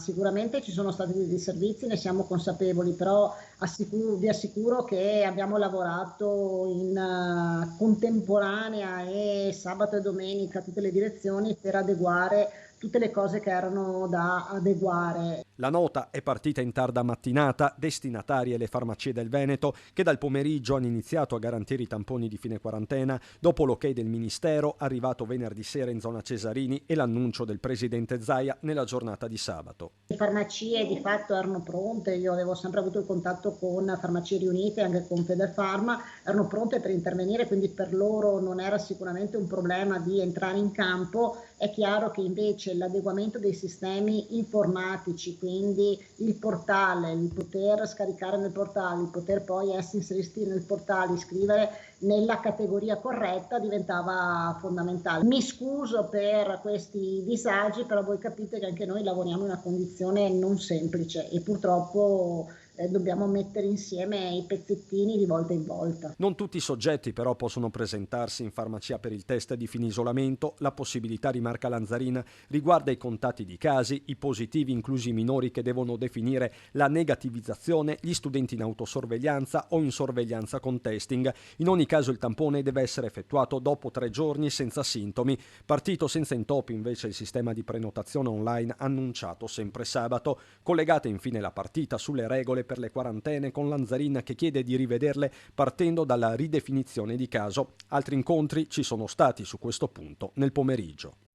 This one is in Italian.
sicuramente ci sono stati dei disservizi, ne siamo consapevoli, però vi assicuro che abbiamo lavorato in contemporanea e sabato e domenica tutte le direzioni per adeguare tutte le cose che erano da adeguare. La nota è partita in tarda mattinata, destinatarie le farmacie del Veneto, che dal pomeriggio hanno iniziato a garantire i tamponi di fine quarantena, dopo l'ok del Ministero, arrivato venerdì sera in zona Cesarini, e l'annuncio del presidente Zaia nella giornata di sabato. Le farmacie di fatto erano pronte, io avevo sempre avuto il contatto con Farmacie Riunite, anche con Federfarma, erano pronte per intervenire, quindi per loro non era sicuramente un problema di entrare in campo. È chiaro che invece l'adeguamento dei sistemi informatici, quindi il portale, il poter scaricare nel portale, il poter poi essere inseriti nel portale, iscrivere nella categoria corretta, diventava fondamentale. Mi scuso per questi disagi, però voi capite che anche noi lavoriamo in una condizione non semplice e purtroppo dobbiamo mettere insieme i pezzettini di volta in volta. Non tutti i soggetti però possono presentarsi in farmacia per il test di fine isolamento. La possibilità, rimarca Lanzarina, riguarda i contatti di casi, i positivi inclusi i minori che devono definire la negativizzazione, gli studenti in autosorveglianza o in sorveglianza con testing. In ogni caso il tampone deve essere effettuato dopo 3 giorni senza sintomi. Partito senza intoppi invece il sistema di prenotazione online annunciato sempre sabato. Collegata infine la partita sulle regole per le quarantene, con Lanzarina che chiede di rivederle partendo dalla ridefinizione di caso. Altri incontri ci sono stati su questo punto nel pomeriggio.